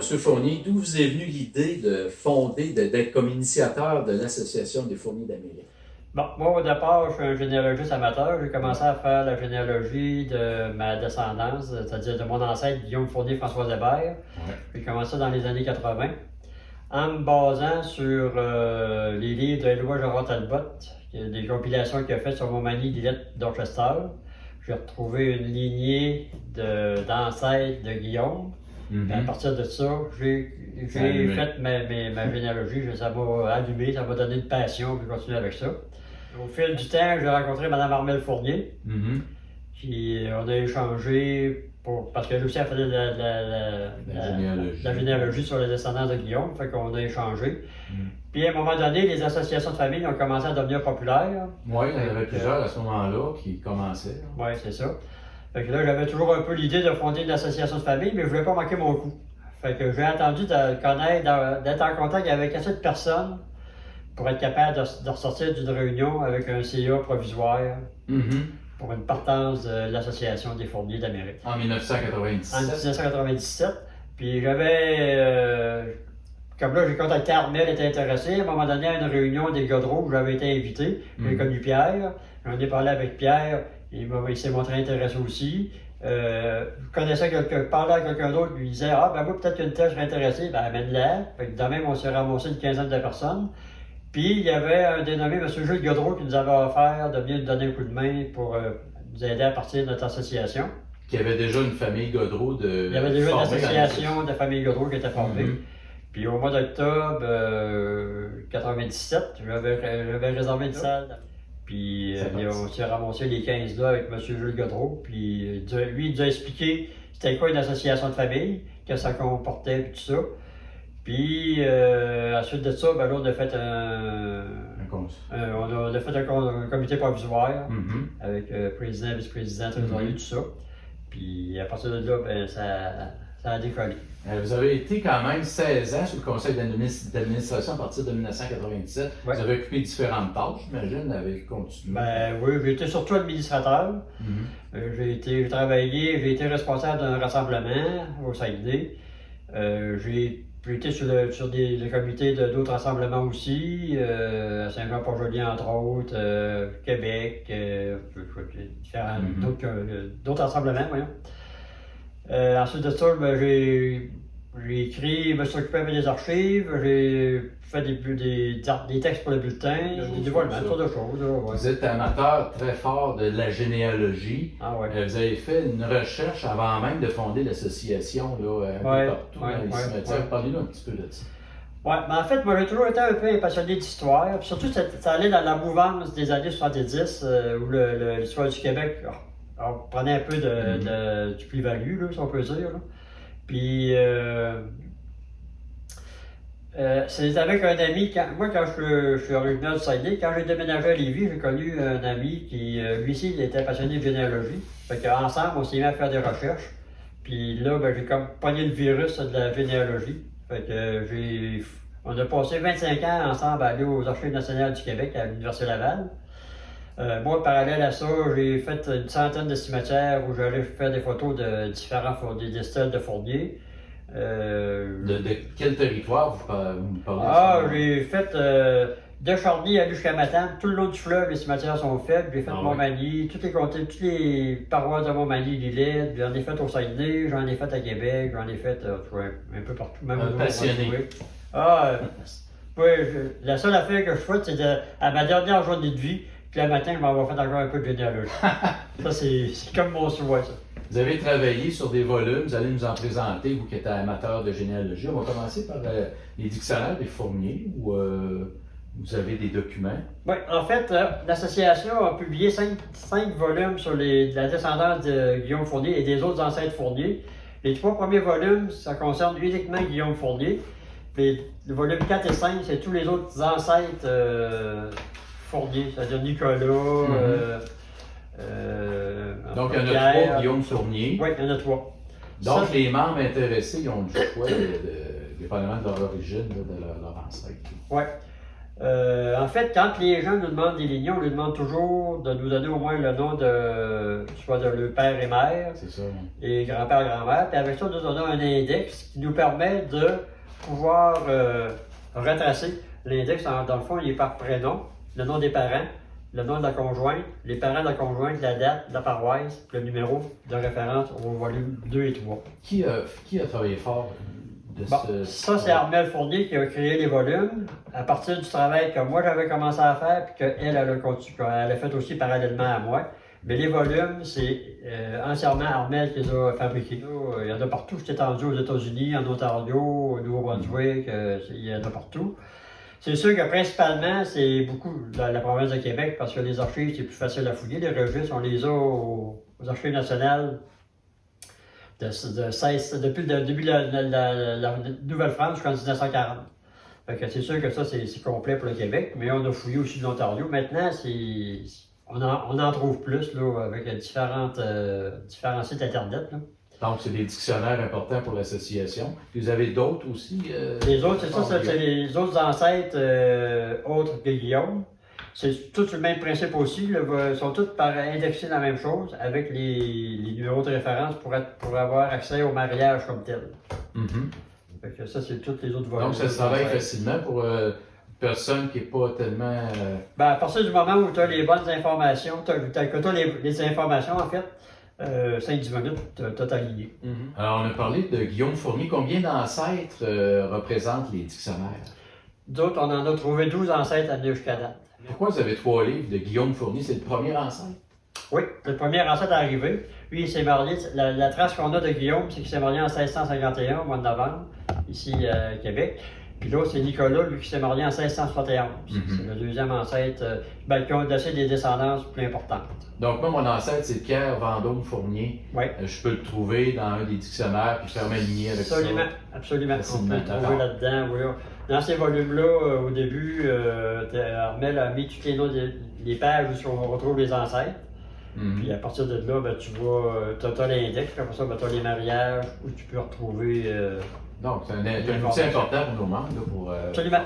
Fournier, d'où vous est venue l'idée de fonder, d'être comme initiateur de l'Association des fourniers d'Amérique? Bon, moi, au départ, je suis un généalogiste amateur. J'ai commencé à faire la généalogie de ma descendance, c'est-à-dire de mon ancêtre Guillaume Fournier, François Hébert. Ouais. J'ai commencé dans les années 80, en me basant sur les livres de Éloi Gérard Talbot, des compilations qu'il a faites sur Montmagny, Lillette, Dorchester. J'ai retrouvé une lignée d'ancêtres de Guillaume. À partir de ça, j'ai fait ma généalogie. Ça m'a allumé, ça m'a donné une passion, puis j'ai continué avec ça. Au fil du temps, j'ai rencontré Mme Armelle Fournier, puis on a échangé parce qu'elle aussi a fait la généalogie sur les descendants de Guillaume, fait qu'on a échangé. Puis à un moment donné, les associations de famille ont commencé à devenir populaires. Oui, il y en avait plusieurs à ce moment-là qui commençaient. Oui, c'est ça. Fait que là, j'avais toujours un peu l'idée de fonder une association de famille, mais je voulais pas manquer mon coup. Fait que j'ai attendu de connaître, d'être en contact avec assez de personnes pour être capable de ressortir d'une réunion avec un CA provisoire pour une partance de l'Association des fourniers d'Amérique. En 1997. En 1997. Puis j'avais... comme là, j'ai contacté Armelle, elle était intéressée. À un moment donné, à une réunion des Godreau, où j'avais été invité. J'ai connu Pierre. J'en ai parlé avec Pierre. Il s'est montré intéressé aussi. Je connaissais parlais à quelqu'un d'autre, lui disait « Ah, ben moi, peut-être qu'une telle, je serais intéressé. » Ben, amène-la. Fait que de même, on s'est ramassé une quinzaine de personnes. Puis, il y avait un dénommé M. Jules Godreau qui nous avait offert de venir nous donner un coup de main pour nous aider à partir de notre association. Qui avait déjà une famille Godreau de. Il y avait déjà une association de famille Godreau qui était formée. Puis, au mois d'octobre 97, j'avais réservé une salle. Puis on s'est ramassé les 15 là avec M. Jules Godreau. Puis lui, il nous a expliqué c'était quoi une association de famille, que ça comportait et tout ça. Puis à la suite de ça, ben là, on a fait un comité provisoire avec président, vice-président, trésorier, tout ça. Puis à partir de là, ben, ça a décollé. Vous avez été quand même 16 ans sur le conseil d'administration à partir de 1997. Ouais. Vous avez occupé différentes tâches, j'imagine, avec continué. Ben oui, j'ai été surtout administrateur. J'ai travaillé, j'ai été responsable d'un rassemblement au Saguenay. J'ai été sur des comités d'autres rassemblements aussi, à Saint-Jean-Port-Joli entre autres, Québec, différents d'autres rassemblements, voyons. Ensuite de ça, ben, j'ai écrit, je me suis occupé avec des archives, j'ai fait des textes pour le bulletin, des dévoilements, toutes sortes de choses. Là, ouais. Vous êtes amateur très fort de la généalogie. Ah, ouais. Vous avez fait une recherche avant même de fonder l'association là, un peu partout dans les cimetières. Parlez-nous un petit peu de ça. Oui, mais en fait, moi j'ai toujours été un peu passionné d'histoire, puis surtout ça allait dans la mouvance des années 70, où l'histoire du Québec, on prenait un peu du plus-value, là, si on peut dire. Là. Puis, c'est avec un ami, quand je suis originaire du Saguenay, quand j'ai déménagé à Lévis, j'ai connu un ami qui, lui aussi, il était passionné de généalogie. Fait qu'ensemble, on s'est mis à faire des recherches. Puis là, ben, j'ai comme pogné le virus de la généalogie. Fait que on a passé 25 ans ensemble à aller aux Archives nationales du Québec à l'Université Laval. Moi, parallèle à ça, j'ai fait une centaine de cimetières où j'allais faire des photos de différents des stèles de fourniers. De quel territoire vous parlez? Ah, j'ai fait de Charny à jusqu'à Matane, tout le long du fleuve, les cimetières sont faits. J'ai fait Montmagny, toutes les paroisses de Montmagny, Lillette, j'en ai fait au Saguenay, j'en ai fait à Québec, j'en ai fait un peu partout. Même un passionné. La seule affaire que je fais, c'est à ma dernière journée de vie, puis le matin, je m'en vais faire encore un peu de généalogie. Ça, c'est comme mon souhait, ça. Vous avez travaillé sur des volumes, vous allez nous en présenter, vous qui êtes amateur de généalogie. On va commencer par les dictionnaires des fourniers, où vous avez des documents. Oui, en fait, l'association a publié 5 volumes sur la descendance de Guillaume Fournier et des autres ancêtres Fournier. Les 3 premiers volumes, ça concerne uniquement Guillaume Fournier. Puis le volume 4 et 5, c'est tous les autres ancêtres Fournier, c'est-à-dire Nicolas. Donc, il y en a 3 Guillaume Fournier. Oui, il y en a 3. Donc, les membres intéressés, ils ont le choix, dépendamment de leur origine, de leur ancêtre. Oui. En fait, quand les gens nous demandent des lignées, on leur demande toujours de nous donner au moins le nom de soit de leur père et mère, C'est ça. et grand-père et grand-mère. Puis avec ça, nous donnons un index qui nous permet de pouvoir retracer. L'index, dans le fond, il est par prénom, le nom des parents, le nom de la conjointe, les parents de la conjointe, la date, la paroisse, le numéro de référence au volume 2 et 3. Qui a travaillé fort de Bon, ça, c'est Armelle Fournier qui a créé les volumes à partir du travail que moi j'avais commencé à faire puis qu'elle elle a fait aussi parallèlement à moi. Mais les volumes, c'est entièrement Armelle qui les a fabriqués. Il y en a partout, c'est étendu aux États-Unis, en Ontario, au Nouveau-Brunswick, il y en a partout. C'est sûr que principalement, c'est beaucoup dans la province de Québec parce que les archives, c'est plus facile à fouiller. Les registres, on les a aux Archives nationales depuis le début de la Nouvelle-France jusqu'en 1940. Fait que c'est sûr que ça, c'est complet pour le Québec, mais on a fouillé aussi de l'Ontario. Maintenant, on en trouve plus là, avec différents sites Internet. Là. Donc, c'est des dictionnaires importants pour l'association. Puis vous avez d'autres aussi? Les autres, c'est ça, c'est les autres ancêtres autres que Guillaume. C'est tout le même principe aussi. Ils sont tous indexés la même chose avec les numéros de référence pour avoir accès au mariage comme tel. Fait que ça, c'est tous les autres volumes. Donc, ça se travaille facilement pour une personne qui n'est pas tellement... Ben, à partir du moment où tu as les bonnes informations, que tu as les informations, en fait, 5-10 minutes, tu as ta lignée. Alors, on a parlé de Guillaume Fournier. Combien d'ancêtres représentent les dictionnaires? D'autres, on en a trouvé 12 ancêtres à venir jusqu'à date. Pourquoi vous avez 3 livres de Guillaume Fournier? C'est le premier ancêtre? Oui, c'est le premier ancêtre à arriver. Lui, il s'est marié. La trace qu'on a de Guillaume, c'est qu'il s'est marié en 1651, au mois de novembre, ici à Québec. Puis l'autre, c'est Nicolas, lui, qui s'est marié en 1671. C'est le deuxième ancêtre, qui a laissé des descendances plus importantes. Donc, moi, mon ancêtre, c'est Pierre Vendôme Fournier. Oui. Je peux le trouver dans un des dictionnaires puis faire ma lignée avec absolument, ça. Absolument. Facilement. On peut le trouver là-dedans. Oui. Dans ces volumes-là, au début, Armelle a mis tous les noms des pages où on retrouve les ancêtres. Puis à partir de là, tu vois, tu as l'index, puis après ça, tu as les mariages où tu peux retrouver. Donc, c'est un outil important pour nos membres. Là, absolument.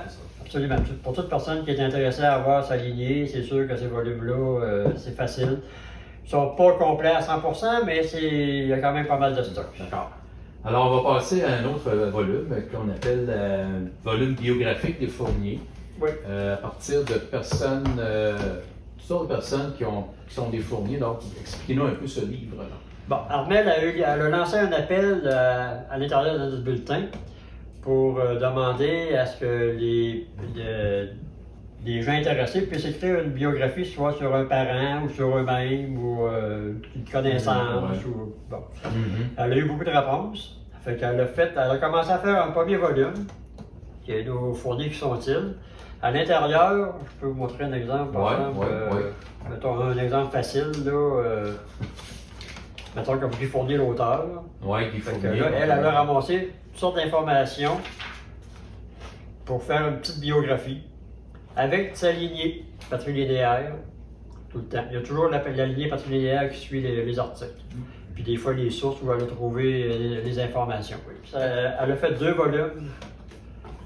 Absolument. Pour toute personne qui est intéressée à avoir sa lignée, c'est sûr que ces volumes-là, c'est facile. Ils ne sont pas complets à 100%, mais il y a quand même pas mal de stock. D'accord. Alors, on va passer à un autre volume qu'on appelle le volume biographique des Fourniers. Oui. À partir de personnes, toutes sortes de personnes qui sont des Fourniers. Donc, expliquez-nous un peu ce livre-là. Bon, Armelle a lancé un appel à l'intérieur de notre bulletin pour demander à ce que les gens intéressés puissent écrire une biographie, soit sur un parent ou sur eux-mêmes ou une connaissance. Bon. Elle a eu beaucoup de réponses. Fait qu'elle a commencé à faire un premier volume, qui est nos Fourniers qui sont-ils. À l'intérieur, je peux vous montrer un exemple, par exemple. Mettons un exemple facile, là. Mettons comme Guy Fournier, l'auteur. Oui, Guy Fournier. Là, elle a ramassé toutes sortes d'informations pour faire une petite biographie avec sa lignée patrilinéaire tout le temps. Il y a toujours la lignée patrilinéaire qui suit les articles. Puis des fois les sources où elle a trouvé les informations. Elle a fait 2 volumes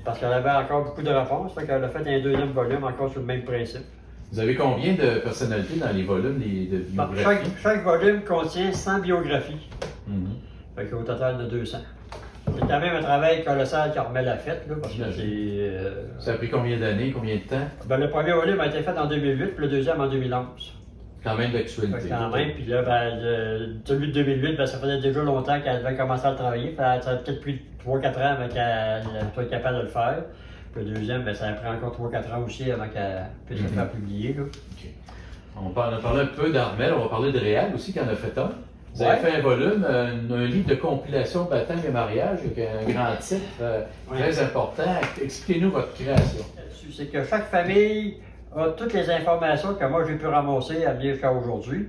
parce qu'elle avait encore beaucoup de réponses. Fait qu'elle a fait un 2e volume encore sur le même principe. Vous avez combien de personnalités dans les volumes de biographies? Chaque volume contient 100 biographies. Fait qu'au total, il y en a 200. C'est quand même un travail colossal qu'Armelle a fait, là, parce que c'est... Ça a pris combien d'années, combien de temps? Le premier volume a été fait en 2008, puis le deuxième en 2011. Quand même d'actualité. Quand même, puis là, celui de 2008, ça faisait déjà longtemps qu'elle avait commencé à le travailler. Ça a peut-être pris 3-4 ans avant qu'elle soit capable de le faire. Puis le deuxième, ça a pris encore 3-4 ans aussi avant qu'elle puisse le faire publier. Là. Okay. On a parlé un peu d'Armelle, on va parler de Réal aussi, qui en a fait un. Vous avez fait un volume, un livre de compilation baptême et mariage, avec un grand titre très important. Expliquez-nous votre création. C'est que chaque famille a toutes les informations que moi j'ai pu ramasser à venir jusqu'à aujourd'hui.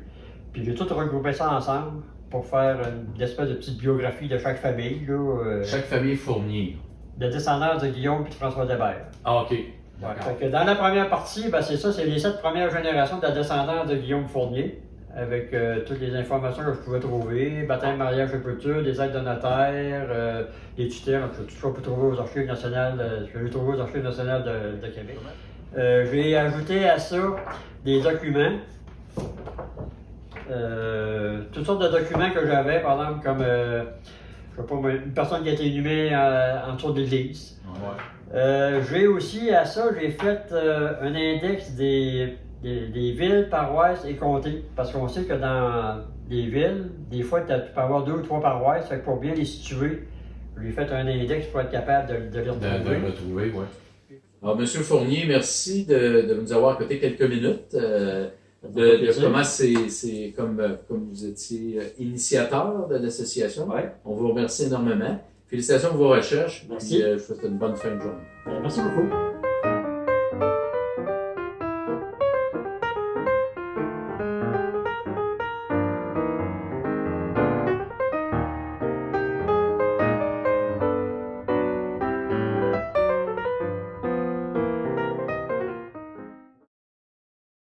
Puis j'ai tout regroupé ça ensemble pour faire une espèce de petite biographie de chaque famille. Là, chaque famille Fournier. De descendants de Guillaume et de François Debert. Ah, OK. Fait que dans la première partie, c'est ça, c'est les 7 premières générations de la descendance de Guillaume Fournier, avec toutes les informations que je pouvais trouver, baptême, mariage, sépulture, des actes de notaire, des tutelles, tout ce qu'on peut trouver aux Archives nationales, ce que j'ai trouvé aux Archives nationales de Québec. J'ai ajouté à ça des documents. Toutes sortes de documents que j'avais, par exemple, comme je sais pas, moi, une personne qui a été inhumée en dessous de l'église. J'ai aussi, à ça, j'ai fait un index des villes, paroisses et comtés. Parce qu'on sait que dans des villes, des fois, tu peux avoir 2 ou 3 paroisses. Fait que pour bien les situer, j'ai fait un index pour être capable de les retrouver. De le retrouver, oui. Alors, M. Fournier, merci de nous avoir côté quelques minutes. De comment c'est comme vous étiez initiateur de l'association. Ouais. On vous remercie énormément. Félicitations pour vos recherches. Merci. Puis, je vous souhaite une bonne fin de journée. Merci beaucoup.